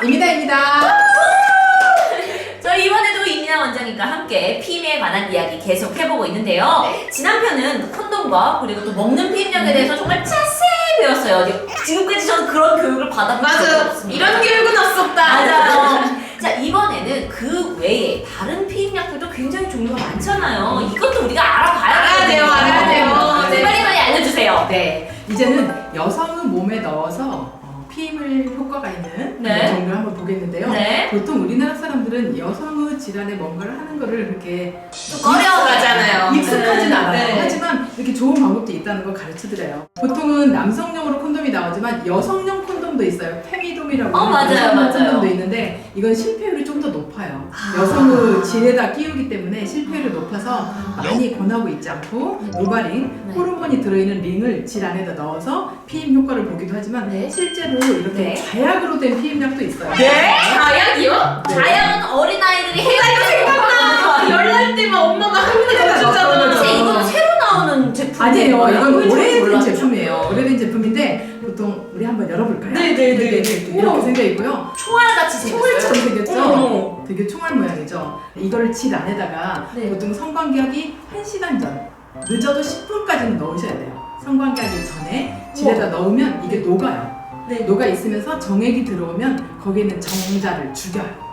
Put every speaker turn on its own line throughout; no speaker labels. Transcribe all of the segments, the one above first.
이민아입니다.
저희 이번에도 이민아 원장님과 함께 피임에 관한 이야기 계속 해보고 있는데요. 지난 편은 콘돔과 그리고 또 먹는 피임약에 대해서 정말 자세히 배웠어요. 지금까지 저는 그런 교육을 받아본 적이 없습니다.
이런 교육은 없었다.
맞아요. 자, 이번에는 그 외에 다른 피임약들도 굉장히 종류가 많잖아요. 이것도 우리가 알아야 돼요. 네, 빨리 알려주세요.
네, 이제는 여성의 몸에 넣어서 피임을 효과가 있는
네.
그런 종류를 한번 보겠는데요.
네.
보통 우리나라 사람들은 여성의 질환에 뭔가를 하는 거를 그렇게
좀 꺼려하잖아요.
익숙하진
네.
않아요.
네.
하지만 이렇게 좋은 방법도 있다는 걸 가르쳐드려요. 보통은 남성용으로 콘돔이 나오지만 여성용 콘돔도 있어요. 페미돔이라고 하는
맞아요,
여성용
맞아요.
콘돔도 있는데 이건 실패율이 좀 더 높아요.
아.
여성의 질에다 끼우기 때문에 실패율이 높아서 많이 권하고 있지 않고 노바링,
네.
호르몬이 들어있는 링을 질 안에다 넣어서 피임 효과를 보기도 하지만
네.
실제로 이렇게
네.
자약으로 된 피임약도 있어요.
자약이요?
네.
자연은 어린아이들이 해야
생각나. 열날 때만 엄마가 한국에다 주잖아.
혹시 이거는 새로 나오는 제품?
아니에요. 이건 오래된
몰랐죠.
제품이에요. 오래된 제품인데 보통 우리 한번 열어볼까요?
네네네.
이렇게 생겨 있고요.
총알같이 생겼어요.
총알처럼 생겼죠?
어머.
되게 총알 모양이죠? 이거를 질 안에다가
네.
보통 성관계하기 1시간 전, 늦어도 10분까지는 넣으셔야 돼요. 성관계하기 전에 질에다 넣으면 이게 녹아요.
네.
녹아 있으면서 정액이 들어오면 거기에 있는 정자를 죽여요.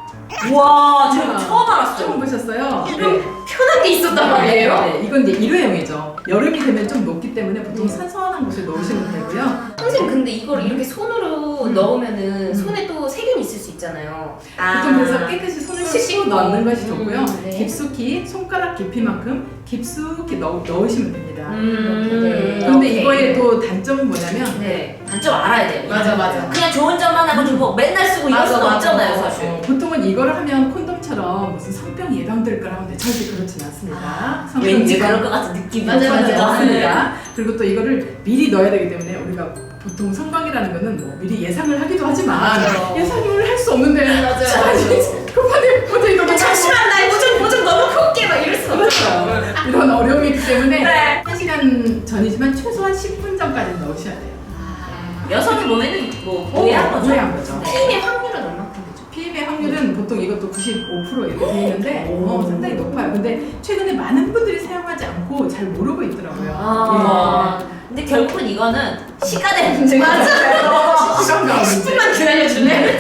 와, 제가 처음 알았어요.
처음 보셨어요?
편한 게 있었단 말이에요?
네, 이건 이제 일회용이죠. 여름이 되면 좀 녹기 때문에 보통 선선한 곳에 놓으시면 되고요.
선생님 근데 이걸 이렇게 손으로 넣으면은 손에 또 세균 있을 수 있잖아요.
보통 그래서 깨끗이 손을 씻고
씻고.
넣는 것이 좋고요.
네.
깊숙이 손가락 깊이만큼 깊숙이 넣으시면 됩니다.
네.
근데
오케이.
이거의 또 단점은 뭐냐면
네. 단점 알아야 돼요.
맞아.
그냥 좋은 점만 하고 좀 뭐 맨날 쓰고 이럴
맞아,
수는
맞아.
없잖아요, 사실.
보통은 이거를 하면 콘돔처럼 무슨 성병 예방될 거라 하는데 절대 그렇진 않습니다. 성병
왠지
예방
그럴 것 같은 느낌이
맞아요.
없습니다. 그리고 또 이거를 미리 넣어야 되기 때문에 우리가 보통 성방이라는 거는 뭐 미리 예상을 하기도 하지만
맞아요.
예상을 할 수 없는데
맞아요.
급하게 어제 이거
잠시만 나 이거 좀 너무 크게 막 이럴 수가 없어.
그렇죠. 이런 어려움이 있기 때문에
네.
1시간 전이지만 최소한 10분 전까지는 넣으셔야 돼요.
여성의 몸에는 뭐 무해한 거죠?
무해한 거죠.
피임의 확률은 얼마큼 되죠?
피임의 확률은 보통 이것도 95% 이렇게 되어 있는데 상당히 높아요. 근데 최근에 많은 분들이 사용하지 않고 잘 모르고 있더라고요.
아, 근데 결국은 이거는 시간의 문제가
시간 가운데
10분만 기다려주네.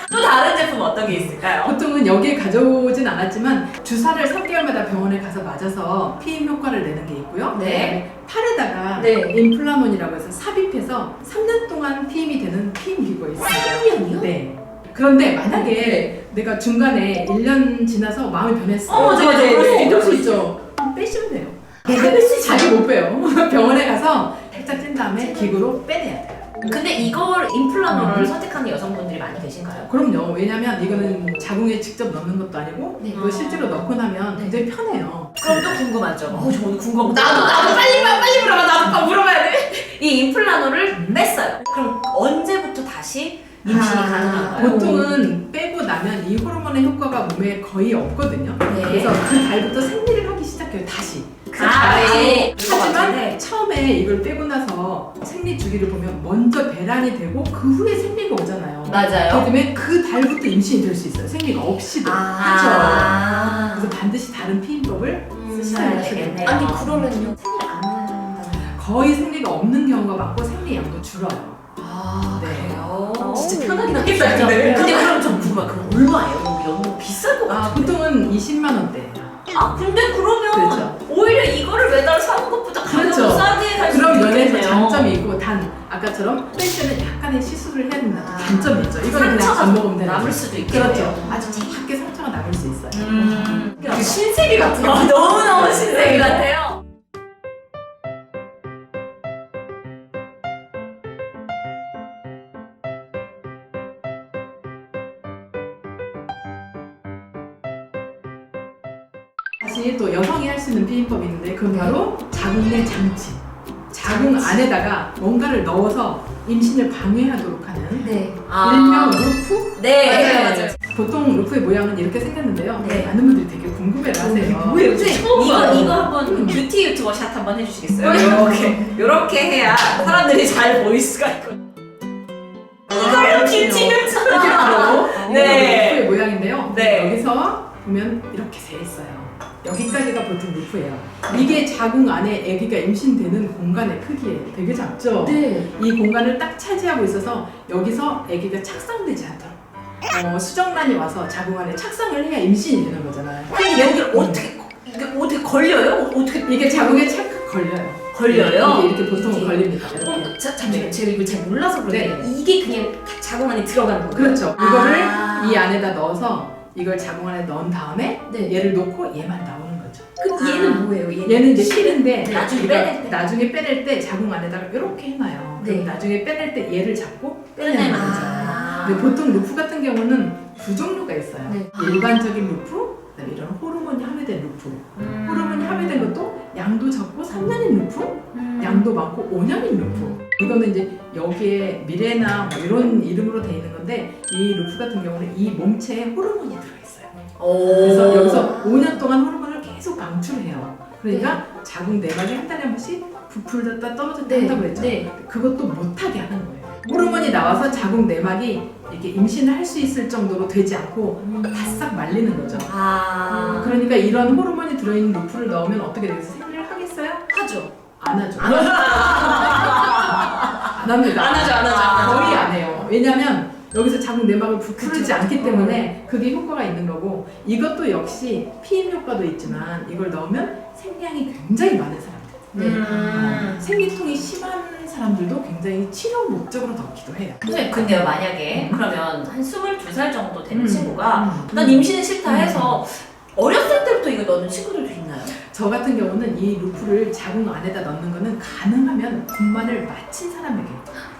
또 다른 제품 어떤 게 있을까요?
보통은 여기에 가져오진 않았지만 주사를 3개월마다 병원에 가서 맞아서 피임 효과를 내는 게 있고요.
네.
팔에다가
네.
임플라논이라고 해서 삽입해서 3년 동안 피임이 되는 피임 기구가 있습니다.
3년이요?
네. 그런데 만약에 내가 중간에 1년 지나서 마음이 변했어.
맞아. 그럴 수
있죠. 빼시면 돼요. 근데 자주 못 빼요. 병원에 가서 살짝 찐 다음에 기구로 빼내야 돼요.
근데 이걸 임플란트를 선택하는 여성분들이 많이 계신가요?
그럼요. 왜냐면 이거는 자궁에 직접 넣는 것도 아니고
네.
이거 실제로 넣고 나면 굉장히 편해요.
그럼 또 궁금하죠. 저는 궁금한 거.
나도 빨리 물어봐. 나도 물어봐야 돼.
이 임플란트를 뺐어요. 그럼 언제부터 다시 임신이 가능한가요?
보통은 빼고 나면 이 호르몬의 효과가 몸에 거의 없거든요.
네.
그래서 그 달부터 생리를 하기 시작해요. 다시.
네.
하지만 처음에 이걸 빼고 나서 생리 주기를 보면 먼저 배란이 되고 그 후에 생리가 오잖아요.
맞아요.
그다음에 그 달부터 임신이 될 수 있어요. 생리가 없이도.
아.
그래서 반드시 다른 피임법을 쓰셔야
써야
되겠네요.
되겠네요.
아니 그러면요 생리 안 한다는.
거의 생리가 없는 경우가 많고 생리 양도 줄어요.
아
네.
그래요?
진짜 편하긴 하겠다. 근데 그럼 좀 궁금해. 그럼 얼마예요? 여기 너무 비쌀 것 같아.
보통은 20만 원대예요.
근데 그러면
그렇죠.
오히려 이거를 매달 사는 것보다 가격을
그렇죠.
싸게 살 수
그런 면에서
있겠네요.
장점이 있고 단 아까처럼 뺄 때는 약간의 시술을 해야 된다는 단점이 있죠. 이거는 그냥
상처가
안 먹으면 되는
남을
거죠.
수도 있겠네요.
그렇죠. 아주 작게 상처가 남을 수 있어요.
그 신세계 같은 거. 너무너무 신세계 같아요.
다시 또 여성이 할 수 있는 피임법이 있는데 그건 바로 자궁 내 장치. 자궁 안에다가 뭔가를 넣어서 임신을 방해하도록 하는
네.
일명 루프?
네.
맞아요.
보통 루프의 모양은 이렇게 생겼는데요.
네.
많은 분들이 되게 궁금해하세요.
뭐예요?
처음
이거
봐요.
한번 뷰티 유튜버 샷 한번 해주시겠어요? 이렇게 해야 사람들이 잘 보일 수가 있거든요. 이걸로 뷰티 유튜버. 네.
루프의 모양인데요.
네.
여기서 보면 이렇게 돼 있어요. 여기까지가 보통 루프예요. 이게 자궁 안에 아기가 임신되는 공간의 크기예요. 되게 작죠?
네.
이 공간을 딱 차지하고 있어서 여기서 아기가 착상되지 않도록 수정란이 와서 자궁 안에 착상을 해야 임신이 되는 거잖아요.
근데 여기를 어떻게 걸려요? 어떻게
이게 자궁에 찰칵 걸려요.
걸려요?
이게 이렇게 보통
이게.
걸립니다. 이렇게.
잠시만요. 제가 이걸 잘 몰라서 그런데
네.
이게 그냥 자궁 안에 들어가는 거예요?
그렇죠.
아.
이거를 이 안에다 넣어서 이걸 자궁 안에 넣은 다음에
네.
얘를 놓고 얘만 나오는 거죠.
그럼 얘는 뭐예요?
얘는 이제 실인데
나중에
우리가
빼낼 때.
나중에 빼낼 때 자궁 안에다가 이렇게 해놔요.
네.
그럼 나중에 빼낼 때 얘를 잡고 빼내는
빼내는
거죠.
아.
근데 보통 루프 같은 경우는 두 종류가 있어요.
네.
일반적인 루프, 그다음에 이런 호르몬이 함유된 루프. 호르몬이 함유된 것도 양도 적고 3년인 루프, 양도 많고 5년인 루프. 이거는 이제 여기에 미레나 뭐 이런 이름으로 돼 있는 건데 이 루프 같은 경우는 이 몸체에 호르몬이 들어있어요. 그래서 여기서 5년 동안 호르몬을 계속 방출해요. 그러니까 자궁 내막이 한 달에 한 번씩 부풀렸다 떨어졌다
네.
한다고 했죠.
네.
그것도 못하게 하는 거예요. 호르몬이 나와서 자궁 내막이 이렇게 임신을 할 수 있을 정도로 되지 않고 바싹 말리는 거죠.
아.
그러니까 이런 호르몬이 들어있는 루프를 넣으면 어떻게 되겠어요? 생리를 하겠어요?
하죠.
안 하죠. 안 합니다.
안 하죠, 안 하죠, 안 하죠.
거의 안 해요. 왜냐면 여기서 자궁 내막을 부풀지
그쵸.
않기 때문에 그게 효과가 있는 거고 이것도 역시 피임 효과도 있지만 이걸 넣으면 생리량이 굉장히 많은 사람들.
네.
생리통이 심한 사람들도 굉장히 치료 목적으로 넣기도 해요.
선생님 근데요 만약에 그러면 한 22살 정도 되는 친구가
음.
난 임신은 싫다 해서 어렸을 때부터 이거 넣는 친구들도 있나요?
저 같은 경우는 이 루프를 자궁 안에다 넣는 거는 가능하면 분만을 마친 사람에게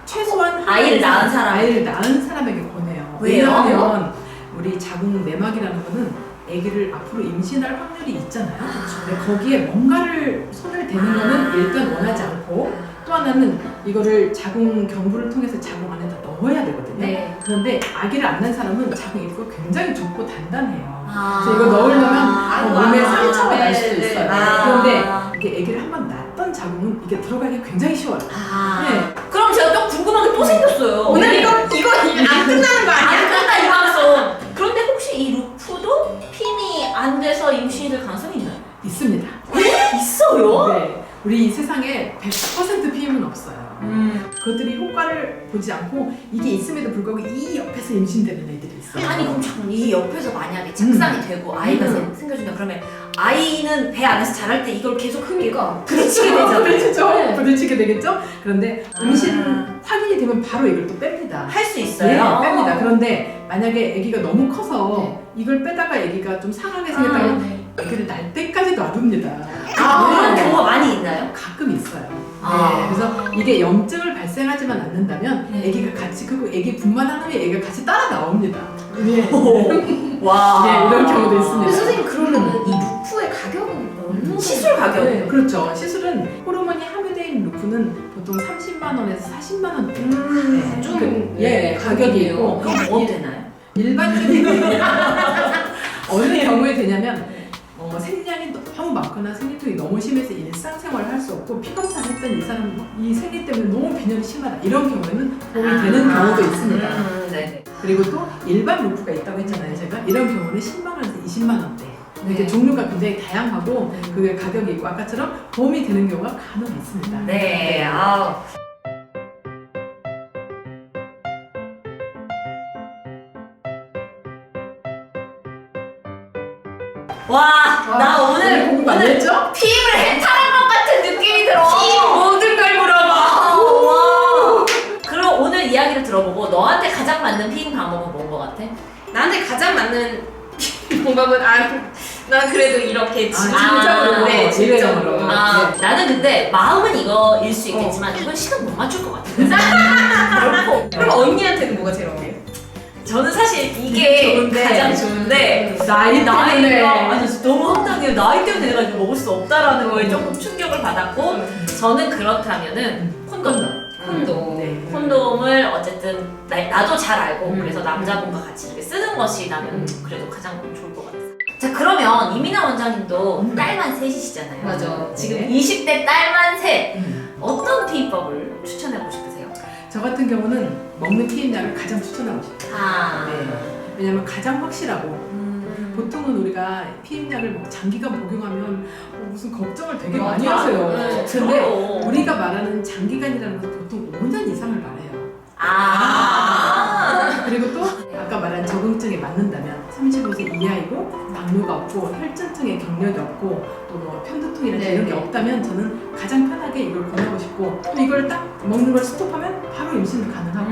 최소한
아이를 낳은 사람.
아이를 낳은 사람에게 권해요.
왜요?
왜냐하면 우리 자궁 내막이라는 거는 아기를 앞으로 임신할 확률이 있잖아요. 근데 거기에 뭔가를 손을 대는 거는 일단 원하지 않고 또 하나는 이거를 자궁 경부를 통해서 자궁 안에다 넣어야 되거든요.
네.
그런데 아기를 안 낳은 사람은 자궁 입구가 굉장히 좁고 단단해요.
아.
그래서 이거 넣으려면 몸에
아.
상처가 날 수도
네, 네,
있어요.
네. 아.
그런데 이게 아기를 한번 낳았던 자궁은 이게 들어가기 굉장히 쉬워요.
아.
네.
그럼 제가 또 궁금한 게 또 생겼어요.
오늘 이거 안 끝나는 거 아니야?
안 끝나 이 방송. 그런데 혹시 이 루프도 핀이 안 돼서 임신이 될 가능성이 있나요?
있습니다.
있어요?
네. 우리 이 세상에 100% 피임은 없어요. 그것들이 효과를 보지 않고 이게 있음에도 불구하고 이 옆에서 임신되는 애들이 있어요.
아니 그럼 잠깐 이 옆에서 만약에 착상이 되고 아이가 생겨준다 그러면 아이는 배 안에서 자랄 때 이걸 계속
그러니까.
부딪히게 되잖아요.
부딪히죠.
네.
부딪히게 되겠죠. 그런데 임신 확인이 되면 바로 이걸 또 뺍니다.
할 수
네,
있어요.
뺍니다. 그런데 만약에 아기가 너무 커서
네.
이걸 빼다가 아기가 좀 상하게 생겼다면
네.
아기를 낳을 때까지 놔둡니다.
그런
네.
경우가 많이 있나요?
가끔 있어요.
아.
네, 그래서 이게 염증을 발생하지만 않는다면
네.
아기가 같이 크고 아기 분만한 후에 아기가 같이 따라 나옵니다. 네.
와.
네, 이런 경우도
근데
있습니다.
선생님 그러면은 이 루프의 가격은 얼마나?
시술 가격.
네, 그렇죠. 시술은 호르몬이 함유되어 있는 루프는 보통 30만 원에서 40만 원대. 네,
좀
예, 가격이 있고
그럼 뭐 되나요?
일반적인 어느 경우에 되냐면 생리량이 너무 많거나 생리통이 너무 심해서 일상생활을 할 수 없고 피검사를 했더니 이 사람 이 생리 때문에 너무 빈혈이 심하다 이런 경우에는 도움이 되는 경우도 있습니다.
네.
그리고 또 일반 루프가 있다고 했잖아요 제가. 이런 경우는 10만 원에서 20만 원대. 이렇게
네.
종류가 굉장히 다양하고 그게 가격이 있고 아까처럼 도움이 되는 경우가 간혹 있습니다.
네. 아. 와, 나 오늘
공부 많이 했죠?
피임을 해탈한 것 같은 느낌이 들어.
모든 걸 물어봐.
와. 그럼 오늘 이야기를 들어보고 너한테 가장 맞는 피임 방법은 뭔 것 같아?
나한테 가장 맞는 방법은 난 그래도 이렇게
진짜로.
네, 진짜로.
일회용으로.
아,
네.
나는 근데 마음은 이거일 수 있겠지만 이건 시간 못 맞출 것 같아. 그렇고
그럼 언니한테는 뭐가 제일 어울려?
저는 사실 이게
좋은데.
가장 좋은데
나이 때문에.
나이가 아니 너무 황당해요. 나이 때문에 내가 이거 먹을 수 없다라는 거에 조금 충격을 받았고 저는 그렇다면은 콘돔.
콘돔.
네.
콘돔을 어쨌든 나도 잘 알고
음.
그래서 남자분과 같이 이렇게 쓰는 것이 나는 그래도 가장 좋을 것 같아요. 자 그러면 이민아 원장님도 딸만 셋이시잖아요.
맞아.
지금
네.
20대 딸만 셋
음.
어떤 피임법을 추천하고 싶으세요?
저 같은 경우는 먹는 피임약을 가장 추천하고 싶어요.
아,
네. 왜냐면 가장 확실하고 보통은 우리가 피임약을 뭐 장기간 복용하면 무슨 걱정을 되게 많이
맞아.
하세요.
네,
근데
그럼.
우리가 말하는 장기간이라는 것은 보통 5년 이상을 말해요. 그리고 또 아까 말한 적응증에 맞는다면 35세 이하이고 당뇨가 없고 혈전증에 경력이 없고 또 뭐 편두통이나
네,
이런 게
네.
없다면 저는 가장 편하게 이걸 권하고 싶고 또 이걸 딱 먹는 걸 스톱하면 바로 임신도 가능하고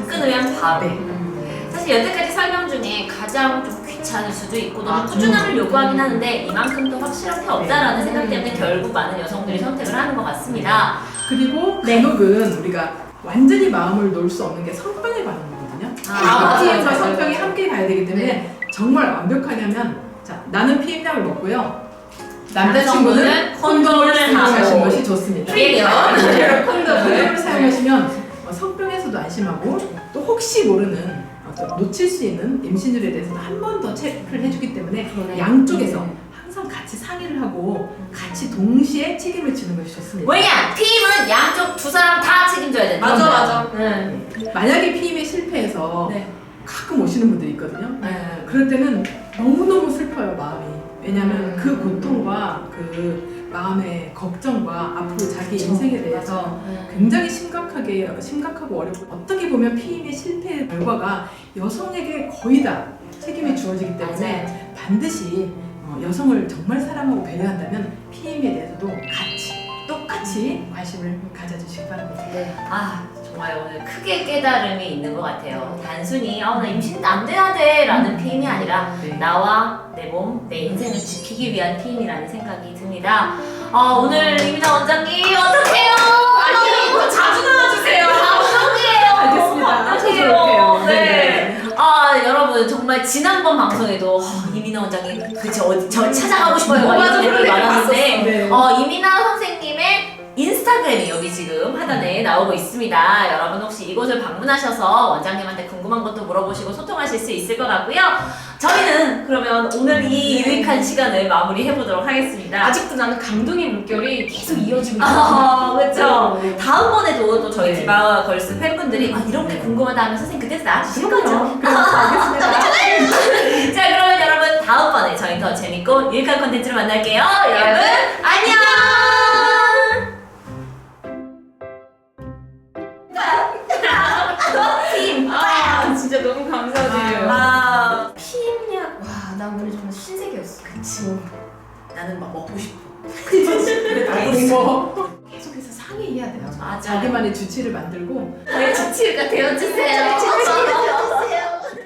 끊으면 바로.
네.
사실 여태까지 설명 중에 가장 좀 귀찮을 수도 있고 너무
아,
꾸준함을 요구하긴 하는데 이만큼 더 확실한 게 없다라는
네.
생각 때문에 결국 많은 여성들이 선택을 하는 것 같습니다.
그리고
네.
간혹은 우리가 완전히 마음을 놓을 수 없는 게 성병에 관한 거거든요.
아,
피임과
맞아요.
성병이 함께 가야 되기 때문에 정말 완벽하냐면 자 나는 피임약을 먹고요. 남자친구는 콘돔을 사용하시는
하고.
것이 좋습니다.
프리미엄.
콘돔을 사용하시면 성병에서도 안심하고 또 혹시 모르는 어떤 놓칠 수 있는 임신율에 대해서도 한 번 더 체크를 해주기 때문에
그러네.
양쪽에서 항상 같이 상의를 하고 같이 동시에 책임을 지는 것이 좋습니다.
왜냐? 피임은 양쪽 두 사람 다 책임져야 된다.
맞아.
만약에 피임에 실패해서
네.
가끔 오시는 분들이 있거든요.
네.
그럴 때는 너무너무 슬퍼요, 마음이. 왜냐하면 그
음.
고통과 그 마음의 걱정과 앞으로 자기 인생에 대해서
네.
굉장히 심각하고 어렵고 어떻게 보면 피임의 실패의 결과가 여성에게 거의 다 책임이 주어지기 때문에 반드시 여성을 정말 사랑하고 배려한다면 피임에 대해서도 똑같이 관심을 가져주시기 바랍니다.
네.
아 정말 오늘 크게 깨달음이 있는 것 같아요. 단순히 나 임신 안 돼야 돼라는 피임이 아니라
네.
나와 내 몸, 내 인생을 지키기 위한 피임이라는 생각이 듭니다. 오늘 이민아 원장님 어떡해요?
아니, 또 자주 나와주세요.
감동이에요.
알겠습니다.
감동이에요.
찾아올게요.
네. 여러분 정말 지난번 방송에도 이민아 원장님 저 찾아가고 싶어요.
맞아,
이런 댓글
그런
많았는데
네.
이민아 선생님의 인스타그램이 여기 지금 하단에 나오고 있습니다. 여러분 혹시 이곳을 방문하셔서 원장님한테 궁금한 것도 물어보시고 소통하실 수 있을 것 같고요. 저희는 그러면 오늘 이 유익한 시간을 마무리해보도록 하겠습니다.
아직도 나는 감동의 물결이 계속 이어지고 있어요.
그렇죠.
네.
다음번에도 또 저희
네.
디바 걸스 팬분들이 이런 게 궁금하다 하면 선생님 그때 나와주실 거죠?
알겠습니다.
자 그러면 여러분 다음번에 저희 더 재밌고 유익한 콘텐츠로 만날게요. 여러분 안녕. 팀.
진짜 너무 감사드려요.
피임약.
와, 나 오늘 정말 신세계였어.
그치. 나는 막 먹고 싶어.
우리 뭐 계속해서 상의해야 돼요.
맞아요.
자기만의 주치를 만들고
저희 주치의가 되어주세요.